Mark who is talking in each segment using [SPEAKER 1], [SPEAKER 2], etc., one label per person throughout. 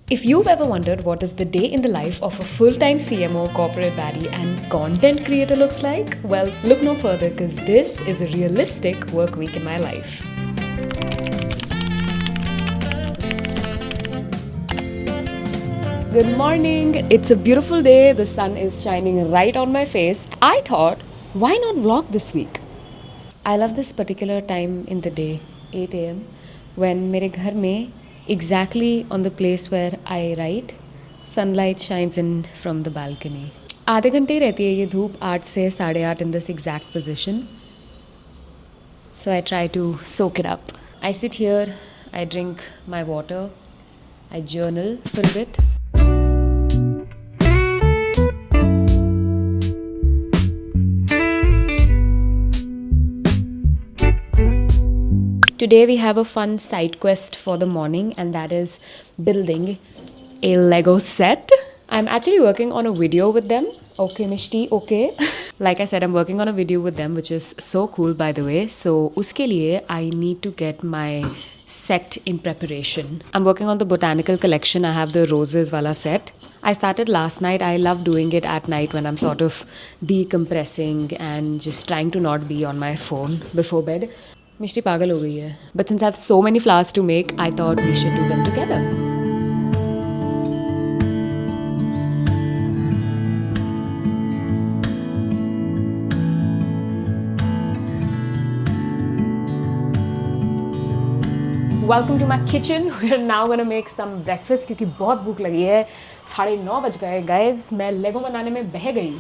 [SPEAKER 1] If you've ever wondered what is the day in the life of a full-time CMO, corporate baddie and content creator looks like, well, look no further because this is a realistic work week in my life. Good morning. It's a beautiful day. The sun is shining right on my face. I thought, why not vlog this week? I love this particular time in the day, 8 a.m. when मेरे घर में exactly on the place where I write, sunlight shines in from the balcony. आधे घंटे रहती है ये धूप 8 से 8:30 in this exact position. So I try to soak it up. I sit here, I drink my water, I journal for a bit. Today we have a fun side quest for the morning, and that is building a Lego set. I'm actually working on a video with them. Okay, Mishti, okay. Like I said, I'm working on a video with them, which is so cool, by the way. So, uske liye, I need to get my set in preparation. I'm working on the botanical collection. I have the roses wala set. I started last night. I love doing it at night when I'm sort of decompressing and just trying to not be on my phone before bed. Mishti pagal ho gayi hai. But since I have so many flowers to make, I thought we should do them together. Welcome to my kitchen. We're now gonna make some breakfast क्योंकि बहुत भूख लगी है. 9:30 बज गए guys. मैं लेगो बनाने में बह गई.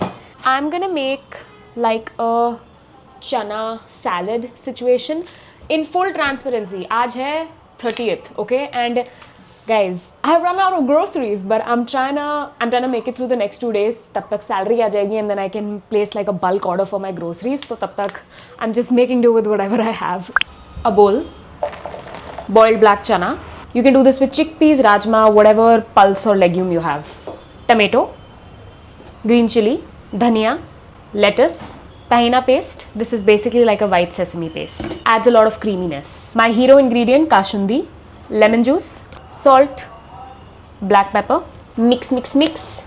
[SPEAKER 1] I'm gonna make like a chana salad situation in full transparency. आज है 30th, okay? And guys, I have run out of groceries, but I'm trying to make it through the next 2 days. तब तक salary आ जाएगी and then I can place like a bulk order for my groceries. तो तब तक I'm just making do with whatever I have. A bowl, boiled black chana. You can do this with chickpeas, rajma, whatever pulse or legume you have. Tomato, green chili, dhania, lettuce, tahina paste. This is basically like a white sesame paste. Adds a lot of creaminess. My hero ingredient, kashundi, lemon juice, salt, black pepper. Mix, mix, mix.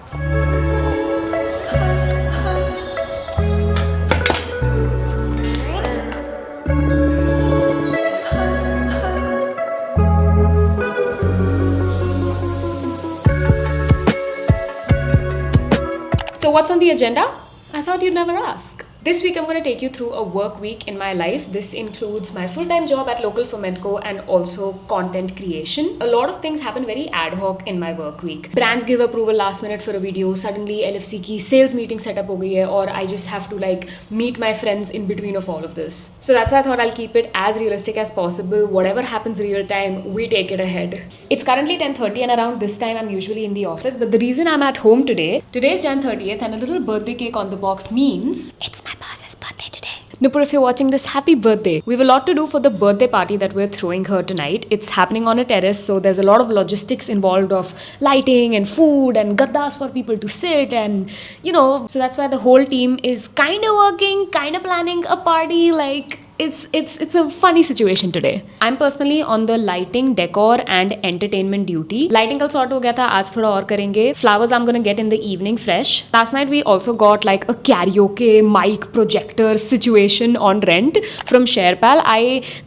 [SPEAKER 1] So what's on the agenda? I thought you'd never ask. This week I'm going to take you through a work week in my life. This includes my full-time job at local Fermentco and also content creation. A lot of things happen very ad hoc in my work week. Brands give approval last minute for a video. Suddenly LFC की sales meeting set up हो गई है, or I just have to like meet my friends in between of all of this. So that's why I thought I'll keep it as realistic as possible. Whatever happens real time, we take it ahead. It's currently 10:30 and around this time I'm usually in the office. But the reason I'm at home today is Jan 30th and a little birthday cake on the box means it's my boss's birthday today. Nupur, if you're watching this, happy birthday. We have a lot to do for the birthday party that we're throwing her tonight. It's happening on a terrace, so there's a lot of logistics involved of lighting and food and gaddas for people to sit and, so that's why the whole team is kind of working, kind of planning a party. Like, it's a funny situation today. I'm personally on the lighting, decor and entertainment duty. Lighting कल sort हो गया था, आज थोड़ा और करेंगे. Flowers I'm gonna get in the evening fresh. Last night we also got like a karaoke mic projector situation on rent from SharePal.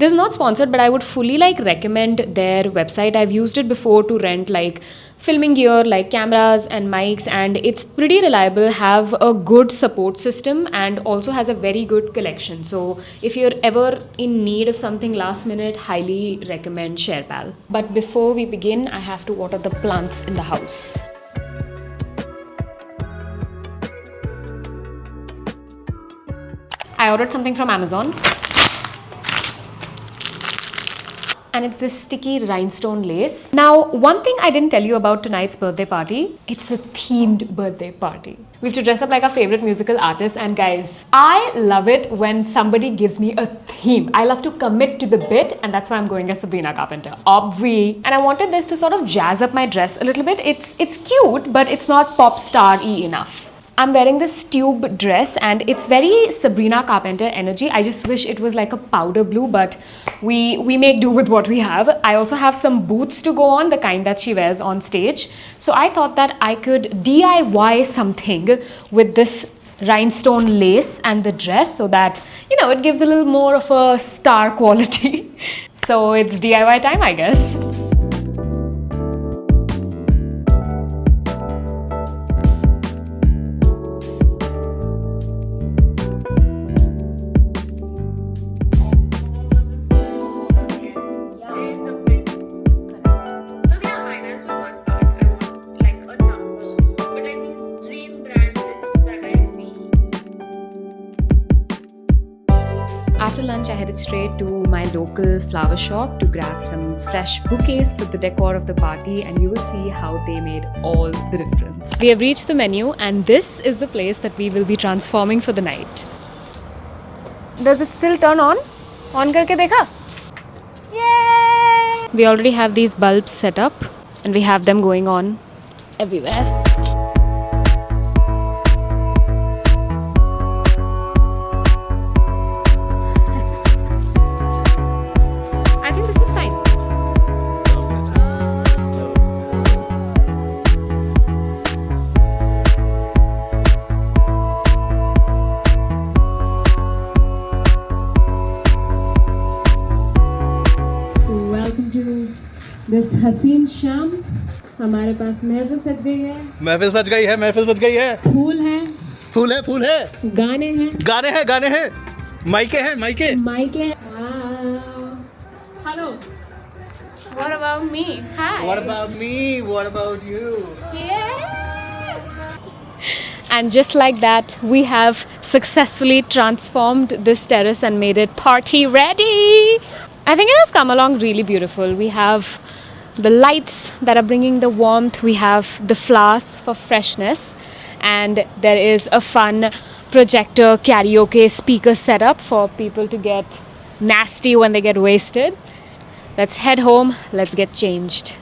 [SPEAKER 1] This is not sponsored, but I would fully like recommend their website. I've used it before to rent like filming gear like cameras and mics, and it's pretty reliable, have a good support system and also has a very good collection. So if you're ever in need of something last minute, highly recommend SharePal. But before we begin, I have to water the plants in the house. I ordered something from Amazon. And it's this sticky rhinestone lace. Now, one thing I didn't tell you about tonight's birthday party, it's a themed birthday party. We have to dress up like our favorite musical artists, and guys, I love it when somebody gives me a theme. I love to commit to the bit, and that's why I'm going as Sabrina Carpenter, obvi. And I wanted this to sort of jazz up my dress a little bit. It's cute, but it's not pop star-y enough. I'm wearing this tube dress and it's very Sabrina Carpenter energy. I just wish it was like a powder blue, but we make do with what we have. I also have some boots to go on, the kind that she wears on stage. So I thought that I could DIY something with this rhinestone lace and the dress so that, you know, it gives a little more of a star quality. So it's DIY time, I guess. After lunch, I headed straight to my local flower shop to grab some fresh bouquets for the decor of the party, and you will see how they made all the difference. We have reached the menu, and this is the place that we will be transforming for the night. Does it still turn on? On karke dekha? Yay! We already have these bulbs set up, and we have them going on everywhere. This हसीन शाम हमारे पास महफिल सज गई है.
[SPEAKER 2] महफिल सज गई है. महफिल सज गई है.
[SPEAKER 1] फूल है.
[SPEAKER 2] फूल है. फूल है.
[SPEAKER 1] गाने हैं.
[SPEAKER 2] गाने हैं. गाने हैं. माइके हैं. माइके.
[SPEAKER 1] माइके. Hello. What about me? Hi.
[SPEAKER 2] What about me? What about you?
[SPEAKER 1] Yeah. And just like that, we have successfully transformed this terrace and made it party ready. I think it has come along really beautiful. We have the lights that are bringing the warmth. We have the flowers for freshness. And there is a fun projector karaoke speaker setup for people to get nasty when they get wasted. Let's head home. Let's get changed.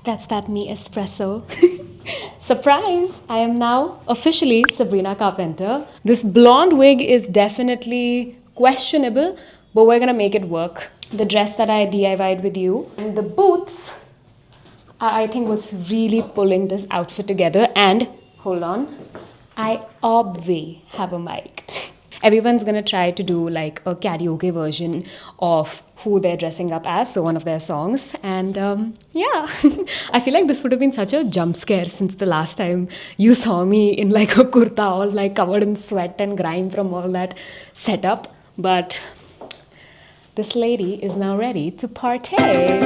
[SPEAKER 1] That's that me espresso. Surprise! I am now officially Sabrina Carpenter. This blonde wig is definitely questionable, but we're gonna make it work. The dress that I DIY'd with you, and the boots are, I think, what's really pulling this outfit together. And hold on, I obviously have a mic. Everyone's gonna try to do like a karaoke version of who they're dressing up as, so one of their songs. And yeah, I feel like this would have been such a jump scare since the last time you saw me in like a kurta all like covered in sweat and grime from all that setup. But this lady is now ready to partay.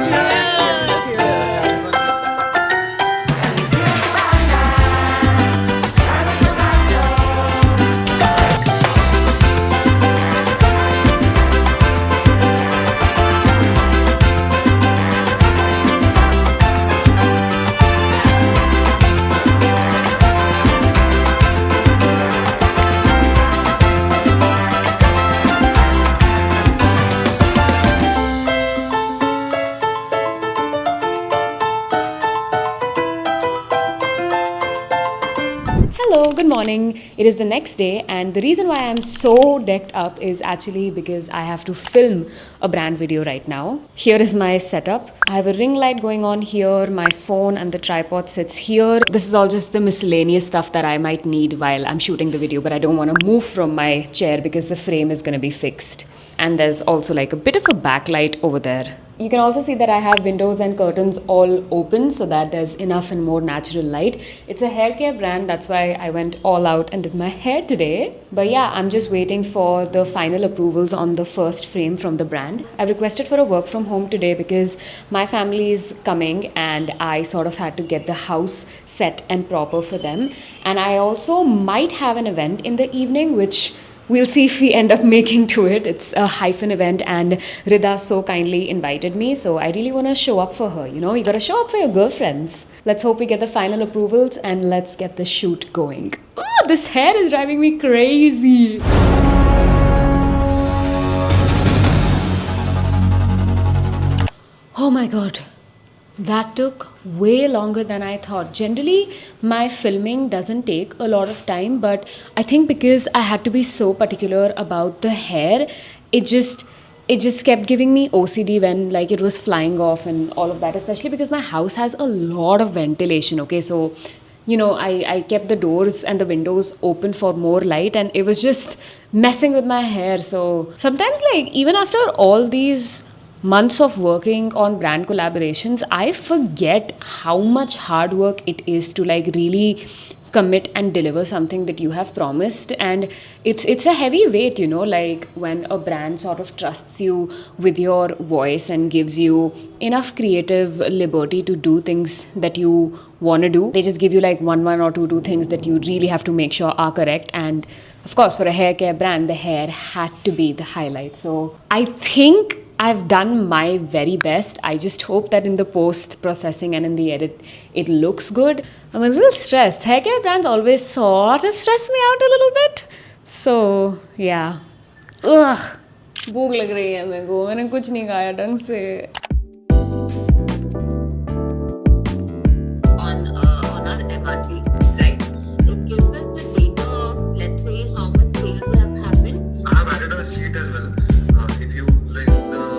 [SPEAKER 1] Hello, good morning. It is the next day, and the reason why I'm so decked up is actually because I have to film a brand video right now. Here is my setup. I have a ring light going on here, my phone and the tripod sits here. This is all just the miscellaneous stuff that I might need while I'm shooting the video, but I don't want to move from my chair because the frame is going to be fixed. And there's also like a bit of a backlight over there. You can also see that I have windows and curtains all open so that there's enough and more natural light. It's a hair care brand, that's why I went all out and did my hair today. But yeah, I'm just waiting for the final approvals on the first frame from the brand. I've requested for a work from home today because my family is coming and I sort of had to get the house set and proper for them. And I also might have an event in the evening, which we'll see if we end up making to it. It's a hyphen event and Rida so kindly invited me. So I really want to show up for her. You know, you got to show up for your girlfriends. Let's hope we get the final approvals and let's get the shoot going. Oh, this hair is driving me crazy. Oh my God. That took way longer than I thought. Generally, my filming doesn't take a lot of time, but I think because I had to be so particular about the hair, it just it just kept giving me OCD when like it was flying off and all of that, especially because my house has a lot of ventilation, okay? So, I kept the doors and the windows open for more light and it was just messing with my hair. So sometimes like even after all these months of working on brand collaborations, I forget how much hard work it is to like really commit and deliver something that you have promised. And it's a heavy weight, like when a brand sort of trusts you with your voice and gives you enough creative liberty to do things that you want to do. They just give you like one or two things that you really have to make sure are correct. And of course, for a hair care brand, the hair had to be the highlight. So I think I've done my very best. I just hope that in the post processing and in the edit, it looks good. I'm a little stressed. Hair care brands always sort of stress me out a little bit. So, yeah. Ugh. भूख लग रही है मेरे को. मैंने कुछ नहीं खाया ढंग से.
[SPEAKER 3] On our MRP, right? It gives us the data of, let's say, how much sales have happened.
[SPEAKER 4] I have added a sheet as well. If you like the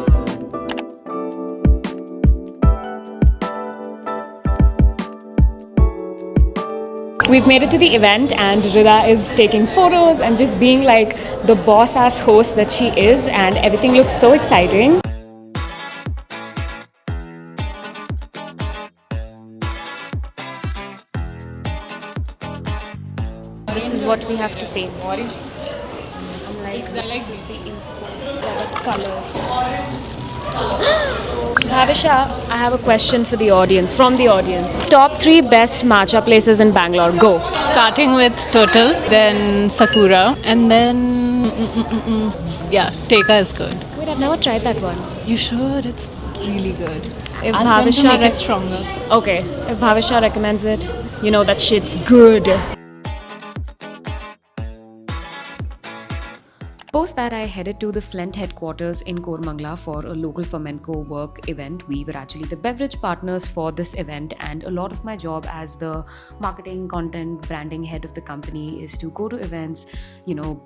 [SPEAKER 1] We've made it to the event and Rida is taking photos and just being like the boss ass host that she is, and everything looks so exciting. This is what we have to paint. I'm like, this is the inspo, the colors. Bhavisha, I have a question for the audience, from the audience. Top 3 best matcha places in Bangalore. Go.
[SPEAKER 5] Starting with Turtle, then Sakura, and then yeah, Teka is good.
[SPEAKER 1] Wait, I've never tried that one.
[SPEAKER 5] You should. It's really good.
[SPEAKER 1] If
[SPEAKER 5] Ask them to
[SPEAKER 1] Bhavisha
[SPEAKER 5] make it stronger.
[SPEAKER 1] Okay, if Bhavisha recommends it, you know that shit's good. Post that, I headed to the Flint headquarters in Kormangla for a local Fermentco work event. We were actually the beverage partners for this event, and a lot of my job as the marketing, content, branding head of the company is to go to events,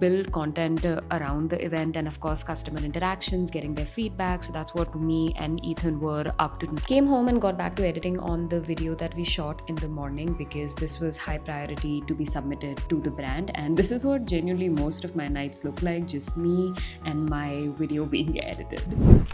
[SPEAKER 1] build content around the event, and of course customer interactions, getting their feedback. So that's what me and Ethan were up to. Came home and got back to editing on the video that we shot in the morning because this was high priority to be submitted to the brand, and this is what genuinely most of my nights look like. Just me and my video being edited.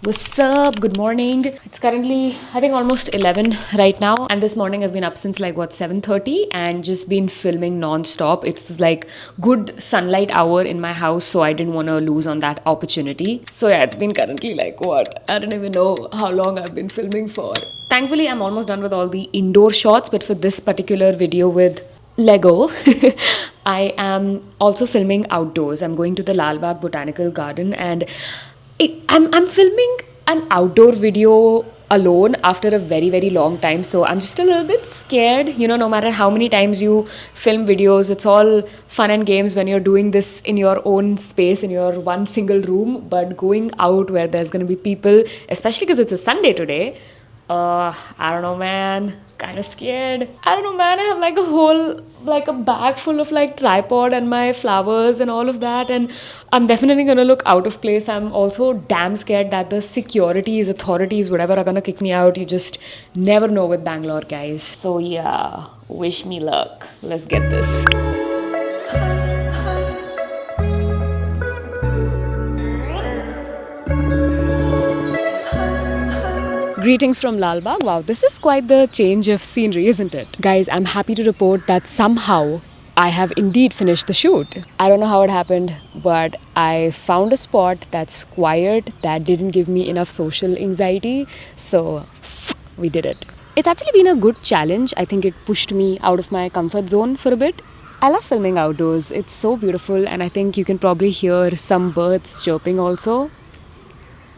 [SPEAKER 1] What's up? Good morning. It's currently, I think, almost 11 right now. And this morning I've been up since 7:30 and just been filming non-stop. It's like good sunlight hour in my house, so I didn't want to lose on that opportunity. So yeah, it's been currently I don't even know how long I've been filming for. Thankfully, I'm almost done with all the indoor shots, but for this particular video with Lego, I am also filming outdoors. I'm going to the Lal Bagh Botanical Garden, and I'm filming an outdoor video alone after a very, very long time. So I'm just a little bit scared. No matter how many times you film videos, it's all fun and games when you're doing this in your own space, in your one single room. But going out where there's going to be people, especially because it's a Sunday today, I don't know, man. Kind of scared. I don't know, man. I have a bag full of tripod and my flowers and all of that, and I'm definitely gonna look out of place. I'm also damn scared that the securities, authorities, whatever, are gonna kick me out. You just never know with Bangalore, guys. So yeah, wish me luck. Let's get this. Greetings from Lal Bagh. Wow, this is quite the change of scenery, isn't it? Guys, I'm happy to report that somehow I have indeed finished the shoot. I don't know how it happened, but I found a spot that's quiet, that didn't give me enough social anxiety. So we did it. It's actually been a good challenge. I think it pushed me out of my comfort zone for a bit. I love filming outdoors. It's so beautiful, and I think you can probably hear some birds chirping also.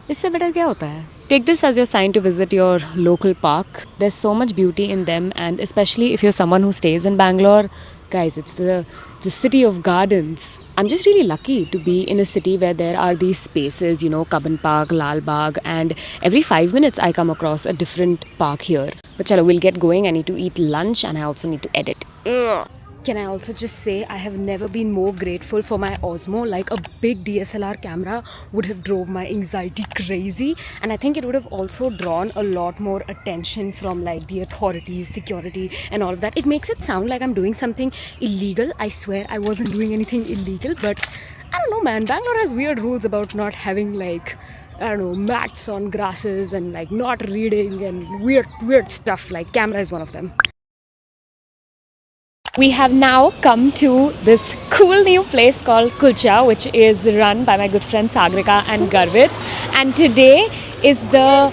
[SPEAKER 1] इससे better क्या होता है? Take this as your sign to visit your local park. There's so much beauty in them, and especially if you're someone who stays in Bangalore, guys, it's the city of gardens. I'm just really lucky to be in a city where there are these spaces, you know, Cubbon Park, Lal Bagh, and every 5 minutes I come across a different park here. But chalo, we'll get going. I need to eat lunch and I also need to edit. Ugh. Can I also just say I have never been more grateful for my Osmo. Like a big DSLR camera would have drove my anxiety crazy, and I think it would have also drawn a lot more attention from like the authorities, security and all of that. It makes it sound like I'm doing something illegal. I swear I wasn't doing anything illegal, but I don't know, man. Bangalore has weird rules about not having like, I don't know, mats on grasses and like not reading and weird stuff. Like camera is one of them. We have now come to this cool new place called ClipChamp, which is run by my good friend Sagrika and Garvit. And today is the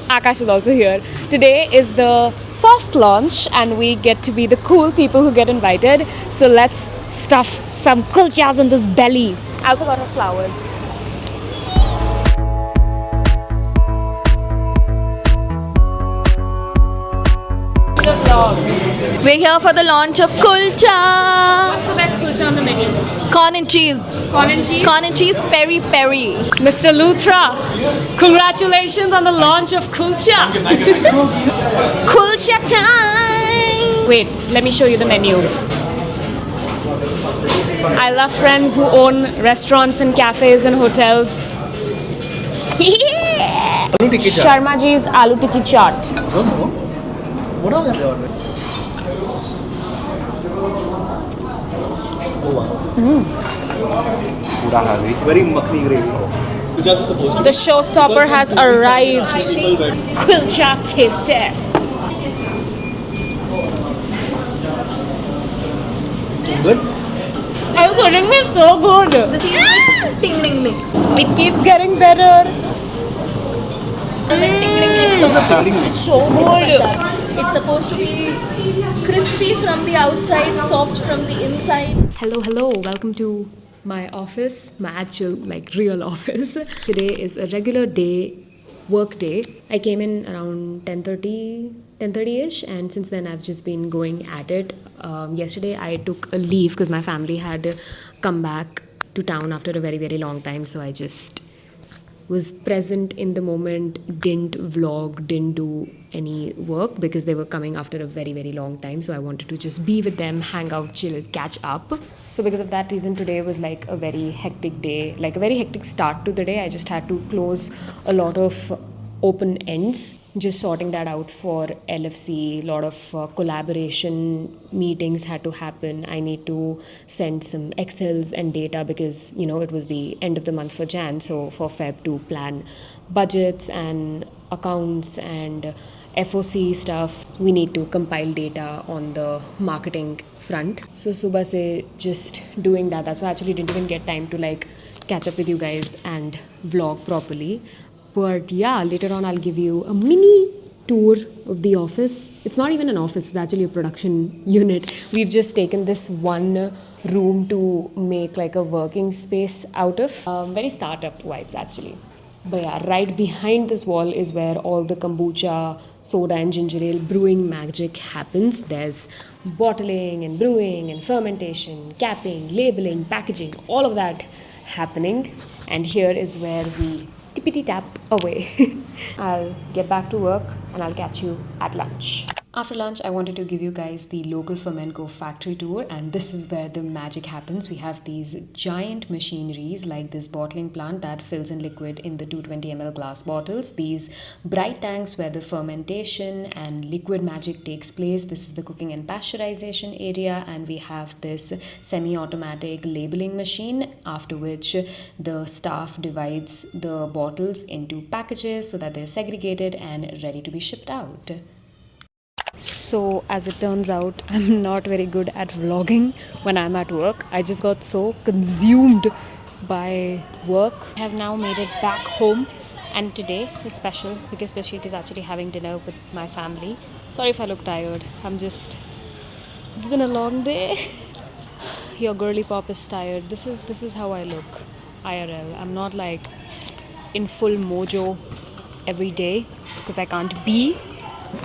[SPEAKER 1] Akash is also here. Today is the soft launch, and we get to be the cool people who get invited. So let's stuff some kulchas in this belly. I also got her flowers.
[SPEAKER 6] We're here for the launch of kulcha.
[SPEAKER 1] What's the best kulcha on the menu?
[SPEAKER 6] Corn and cheese.
[SPEAKER 1] Corn and cheese?
[SPEAKER 6] Corn and cheese peri peri.
[SPEAKER 1] Mr. Luthra, congratulations on the launch of kulcha. Kulcha time! Wait, let me show you the menu. I love friends who own restaurants and cafes and hotels. Yeah!
[SPEAKER 2] Aloo tikki chaat.
[SPEAKER 1] Sharma ji's aloo tikki chaat.
[SPEAKER 2] Don't know. What all have they ordered? Oh wow. Pura heavy. Very makhni gravy. Just supposed to.
[SPEAKER 1] The showstopper has arrived. Kulcha taste test.
[SPEAKER 2] Good.
[SPEAKER 1] Are you kidding me? It's so good.
[SPEAKER 6] The cheese is ting ting mix.
[SPEAKER 1] It keeps getting better.
[SPEAKER 6] And the ting ting mix of
[SPEAKER 2] Darling mix.
[SPEAKER 1] So good.
[SPEAKER 6] It's supposed to be crispy from the outside, soft from the inside.
[SPEAKER 1] Hello, welcome to my office, my actual like real office. Today is a regular day, work day. I came in around 10:30ish, and since then I've just been going at it. Yesterday I took a leave because my family had come back to town after a very long time, so I just was present in the moment, didn't vlog, didn't do any work because they were coming after a very long time. So I wanted to just be with them, hang out, chill, catch up. So because of that reason, today was like a very hectic day, like a very hectic start to the day. I just had to close a lot of open ends, just sorting that out for LFC. A lot of collaboration meetings had to happen. I need to send some Excels and data because, you know, it was the end of the month for Jan. So for Feb to plan budgets and accounts and FOC stuff, we need to compile data on the marketing front. So subah se just doing that. That's why I actually didn't even get time to like catch up with you guys and vlog properly. But yeah, later on I'll give you a mini tour of the office. It's not even an office, it's actually a production unit. We've just taken this one room to make like a working space out of. Very startup vibes actually. But yeah, right behind this wall is where all the kombucha, soda and ginger ale brewing magic happens. There's bottling and brewing and fermentation, capping, labeling, packaging, all of that happening. And here is where we tippity tap away. I'll get back to work and I'll catch you at lunch. After lunch, I wanted to give you guys the local Fermentco factory tour, and this is where the magic happens. We have these giant machineries like this bottling plant that fills in liquid in the 220 ml glass bottles, these bright tanks where the fermentation and liquid magic takes place. This is the cooking and pasteurization area, and we have this semi-automatic labeling machine, after which the staff divides the bottles into packages so that they're segregated and ready to be shipped out. So as it turns out, I'm not very good at vlogging when I'm at work. I just got so consumed by work. I have now made it back home, and today is special because Bashik is actually having dinner with my family. Sorry if I look tired. It's been a long day. Your girly pop is tired. This is how I look IRL. I'm not like in full mojo every day because I can't be.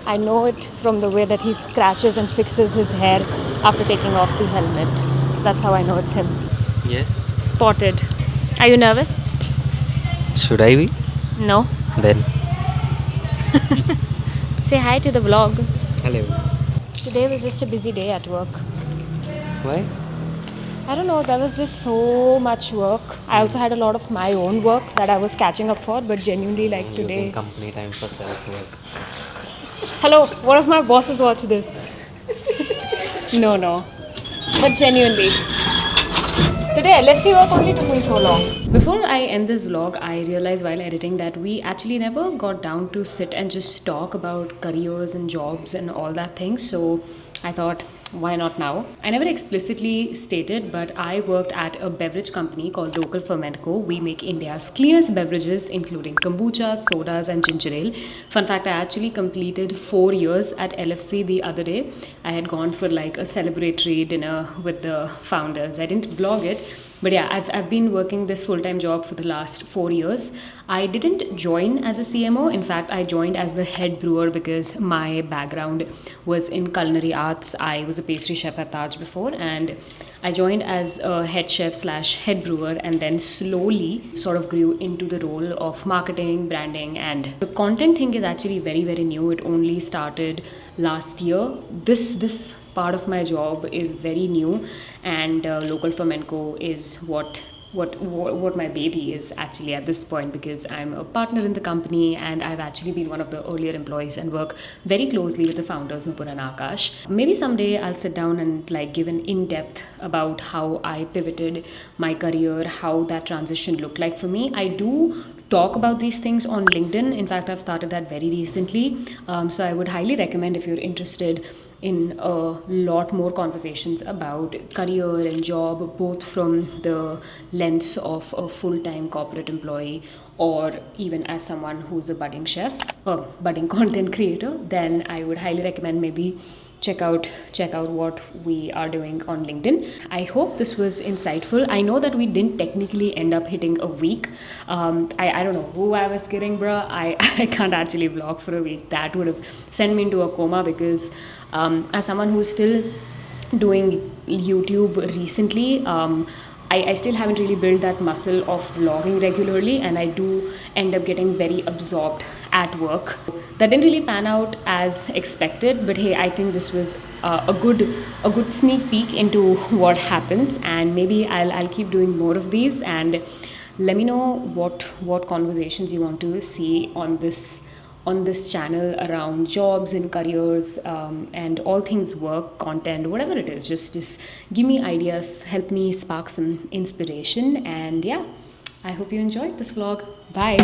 [SPEAKER 1] I know it from the way that he scratches and fixes his hair after taking off the helmet. That's how I know it's him.
[SPEAKER 7] Yes.
[SPEAKER 1] Spotted. Are you nervous?
[SPEAKER 7] Should I be?
[SPEAKER 1] No.
[SPEAKER 7] Then.
[SPEAKER 1] Say hi to the vlog.
[SPEAKER 7] Hello.
[SPEAKER 1] Today was just a busy day at work.
[SPEAKER 7] Why?
[SPEAKER 1] I don't know, there was just so much work. I also had a lot of my own work that I was catching up for, but genuinely like today.
[SPEAKER 7] Using company time for self-work.
[SPEAKER 1] Hello, what if my bosses watch this? No. But genuinely. Today LFC work only took me so long. Before I end this vlog, I realized while editing that we actually never got down to sit and just talk about careers and jobs and all that things. So I thought, why not now? I never explicitly stated, but I worked at a beverage company called Local Ferment Co. We make India's cleanest beverages, including kombucha, sodas, and ginger ale. Fun fact, I actually completed 4 years at LFC the other day. I had gone for like a celebratory dinner with the founders. I didn't blog it, but yeah, I've been working this full-time job for the last 4 years. I didn't join as a CMO. In fact, I joined as the head brewer because my background was in culinary arts. I was a pastry chef at Taj before, and I joined as a head chef / head brewer, and then slowly sort of grew into the role of marketing, branding, and the content thing is actually very, very new. It only started last year. This part of my job is very new, and Local Fermentco is what my baby is actually at this point, because I'm a partner in the company and I've actually been one of the earlier employees and work very closely with the founders Nupur and Akash. Maybe someday I'll sit down and like give an in-depth about how I pivoted my career, how that transition looked like for me. I do talk about these things on LinkedIn. In fact, I've started that very recently. So I would highly recommend, if you're interested in a lot more conversations about career and job, both from the lens of a full-time corporate employee or even as someone who's a budding chef or budding content creator, then I would highly recommend maybe check out what we are doing on LinkedIn. I hope this was insightful. I know that we didn't technically end up hitting a week. I don't know who I was kidding, bruh. I can't actually vlog for a week. That would have sent me into a coma, because as someone who's still doing YouTube recently, I still haven't really built that muscle of vlogging regularly, and I do end up getting very absorbed at work. That didn't really pan out as expected, but hey, I think this was a good sneak peek into what happens, and maybe I'll keep doing more of these. And let me know what conversations you want to see on this channel around jobs and careers, and all things work, content, whatever it is. Just give me ideas, help me spark some inspiration, and yeah, I hope you enjoyed this vlog. Bye.